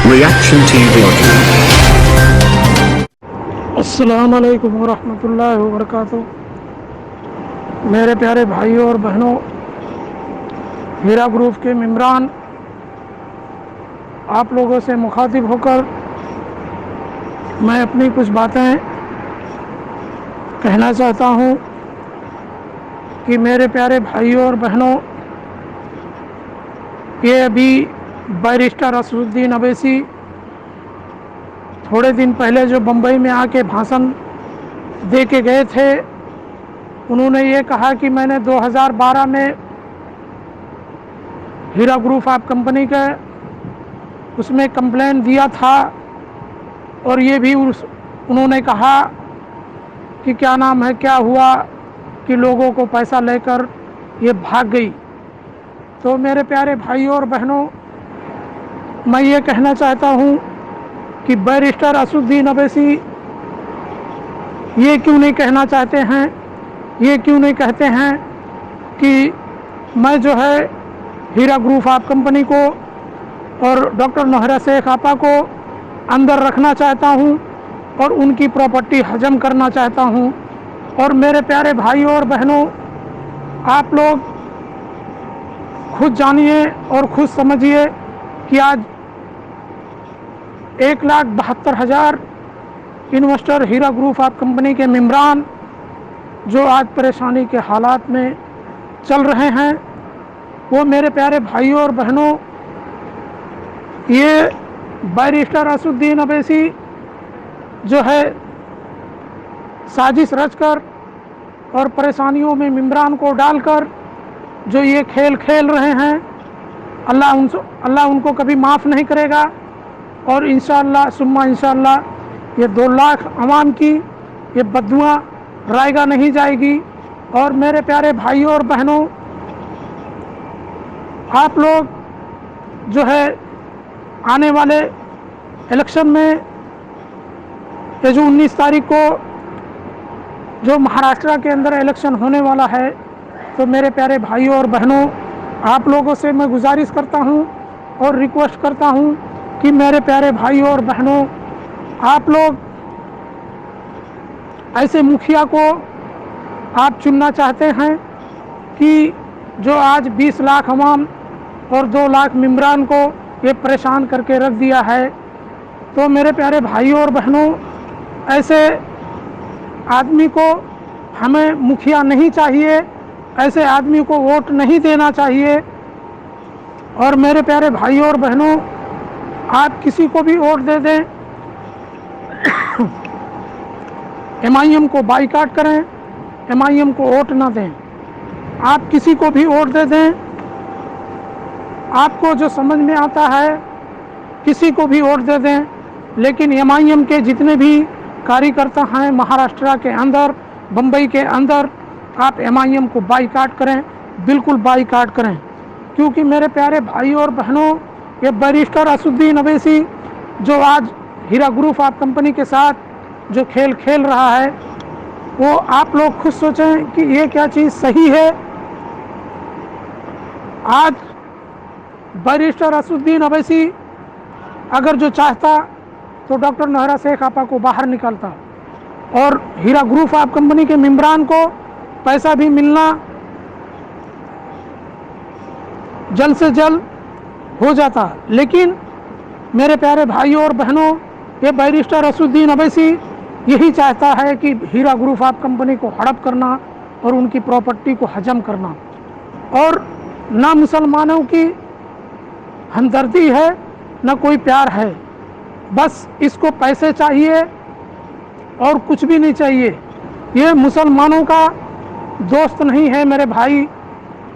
Reaction TV Audio. अस्सलाम वालेकुम वरहमतुल्लाहि वबरकातुहू। मेरे प्यारे भाइयों और बहनों, हीरा ग्रुप के मेंबरान, आप लोगों से मुखातिब होकर मैं अपनी कुछ बातें कहना चाहता हूं कि मेरे प्यारे भाइयों और बहनों, ये अभी बैरिस्टर असदुद्दीन अवैसी थोड़े दिन पहले जो बम्बई में आके भाषण दे के गए थे, उन्होंने ये कहा कि मैंने 2012 में हीरा ग्रुप ऑफ कंपनी का उसमें कंप्लेन दिया था और ये भी उन्होंने कहा कि क्या नाम है, क्या हुआ कि लोगों को पैसा लेकर ये भाग गई। तो मेरे प्यारे भाइयों और बहनों, मैं ये कहना चाहता हूँ कि बैरिस्टर असदुद्दीन अवैसी ये क्यों नहीं कहना चाहते हैं, ये क्यों नहीं कहते हैं कि मैं जो है हीरा ग्रुप ऑफ कंपनी को और डॉक्टर नोहरा शेख आपा को अंदर रखना चाहता हूं और उनकी प्रॉपर्टी हजम करना चाहता हूं। और मेरे प्यारे भाइयों और बहनों, आप लोग खुद जानिए और खुद समझिए कि आज 1,72,000 investor Heera group of company के मेंबरान जो आज परेशानी के हालात में चल रहे हैं, वो मेरे प्यारे भाइयों और बहनों, ये बैरिस्टर असदुद्दीन अवैसी जो है साजिश रचकर और परेशानियों में मेंबरान को डालकर जो ये खेल खेल रहे हैं, अल्लाह उनको कभी माफ़ नहीं करेगा। और इंशाअल्लाह सुम्मा इंशाअल्लाह ये 2 लाख अवाम की ये बद्दुआ रायगा नहीं जाएगी। और मेरे प्यारे भाइयों और बहनों, आप लोग जो है आने वाले इलेक्शन में ये जो 19 तारीख को जो महाराष्ट्र के अंदर इलेक्शन होने वाला है, तो मेरे प्यारे भाइयों और बहनों, आप लोगों से मैं गुजारिश करता हूं और रिक्वेस्ट करता हूं कि मेरे प्यारे भाइयों और बहनों, आप लोग ऐसे मुखिया को आप चुनना चाहते हैं कि जो आज 20 लाख अवाम और 2 लाख मेंबरान को ये परेशान करके रख दिया है। तो मेरे प्यारे भाइयों और बहनों, ऐसे आदमी को हमें मुखिया नहीं चाहिए, ऐसे आदमी को वोट नहीं देना चाहिए। और मेरे प्यारे भाइयों और बहनों, आप किसी को भी वोट दे दें, MIM को बाइकाट करें, MIM को वोट ना दें। आप किसी को भी वोट दे दें, आपको जो समझ में आता है किसी को भी वोट दे दें, लेकिन MIM के जितने भी कार्यकर्ता हैं महाराष्ट्र के अंदर, बम्बई के अंदर, आप MIM को बाइकाट करें, बिल्कुल बाइकाट करें। क्योंकि मेरे प्यारे भाइयों और बहनों, ये बैरिस्टर असदुद्दीन अवैसी जो आज हीरा ग्रुप ऑफ कंपनी के साथ जो खेल खेल रहा है, वो आप लोग खुद सोचें कि ये क्या चीज़ सही है। आज बैरिस्टर असदुद्दीन अवैसी अगर जो चाहता तो डॉक्टर नोहरा शेख आपा को बाहर निकालता और हीरा ग्रुप ऑफ कंपनी के मेंबरान को पैसा भी मिलना जल्द से जल्द हो जाता। लेकिन मेरे प्यारे भाइयों और बहनों, ये बैरिस्टर असदुद्दीन अवैसी यही चाहता है कि हीरा ग्रुप ऑफ कंपनी को हड़प करना और उनकी प्रॉपर्टी को हजम करना। और ना मुसलमानों की हमदर्दी है, ना कोई प्यार है, बस इसको पैसे चाहिए और कुछ भी नहीं चाहिए। ये मुसलमानों का दोस्त नहीं है मेरे भाई,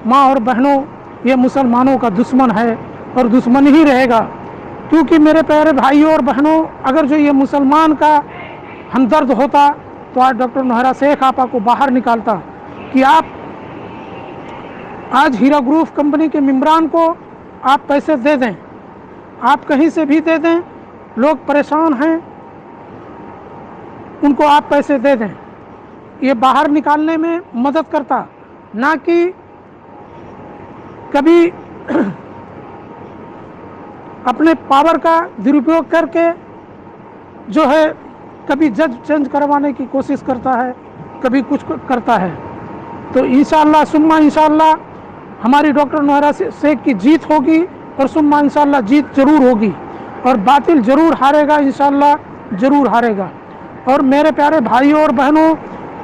माँ और बहनों, ये मुसलमानों का दुश्मन है और दुश्मन ही रहेगा। क्योंकि मेरे प्यारे भाइयों और बहनों, अगर जो ये मुसलमान का हमदर्द होता तो आज डॉक्टर नोहरा शेख आपा को बाहर निकालता कि आप आज हीरा ग्रुप कंपनी के मेंबरान को आप पैसे दे दें, आप कहीं से भी दे दें, लोग परेशान हैं, उनको आप पैसे दे दें। ये बाहर निकालने में मदद करता, ना कि कभी अपने पावर का दुरुपयोग करके जो है कभी जज चेंज करवाने की कोशिश करता है, कभी कुछ करता है। तो इंशाअल्लाह सुम्मा इंशाअल्लाह हमारी डॉक्टर नौहरा शेख की जीत होगी और सुम्मा इंशाअल्लाह जीत जरूर होगी और बातिल जरूर हारेगा, इंशाअल्लाह जरूर हारेगा। और मेरे प्यारे भाइयों और बहनों,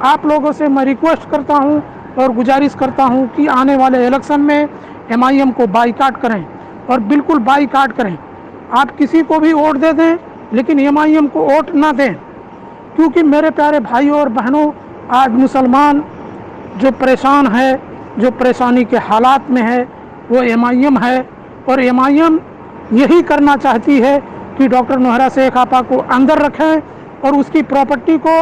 आप लोगों से मैं रिक्वेस्ट करता हूं और गुजारिश करता हूं कि आने वाले इलेक्शन में MIM को बाईकाट करें और बिल्कुल बाईकाट करें। आप किसी को भी वोट दे दें लेकिन MIM को वोट ना दें, क्योंकि मेरे प्यारे भाइयों और बहनों, आज मुसलमान जो परेशान है, जो परेशानी के हालात में है, वो MIM है। और MIM यही करना चाहती है कि डॉक्टर नौहरा शेख आपा को अंदर रखें और उसकी प्रॉपर्टी को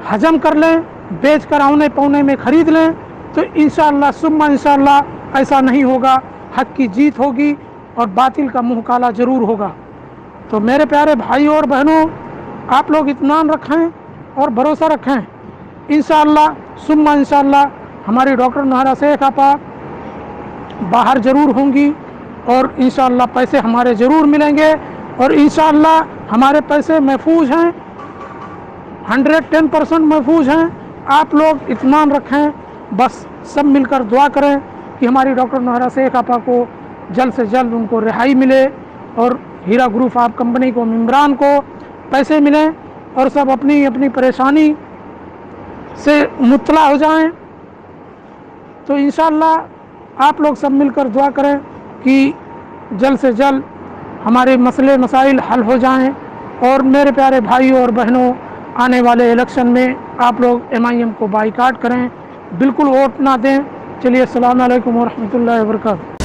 हजम कर लें, बेच कर औने पौने में ख़रीद लें। तो इंशाअल्लाह सुम्मा इंशाअल्लाह ऐसा नहीं होगा, हक की जीत होगी और बातिल का मुँह काला ज़रूर होगा। तो मेरे प्यारे भाइयों और बहनों, आप लोग इत्मीनान रखें और भरोसा रखें। इंशाअल्लाह सुम्मा इंशाअल्लाह हमारी डॉक्टर नौहरा शेख आपा बाहर ज़रूर होंगी और इंशाअल्लाह पैसे हमारे ज़रूर मिलेंगे और इंशाअल्लाह हमारे पैसे महफूज हैं, 110% महफूज हैं। आप लोग इत्मीनान रखें, बस सब मिलकर दुआ करें कि हमारी डॉक्टर नौहरा शेख आपा को जल्द से जल्द उनको रिहाई मिले और हीरा ग्रुप ऑफ कंपनी को, मेम्बरान को पैसे मिलें और सब अपनी अपनी परेशानी से मुतला हो जाएं। तो इंशाअल्लाह आप लोग सब मिलकर दुआ करें कि जल्द से जल्द हमारे मसले मसाइल हल हो जाएं। और मेरे प्यारे भाइयों और बहनों, आने वाले इलेक्शन में आप लोग MIM को बाईकाट करें, बिल्कुल वोट ना दें। चलिए, अस्सलाम वालेकुम व रहमतुल्लाहि व बरकातहू।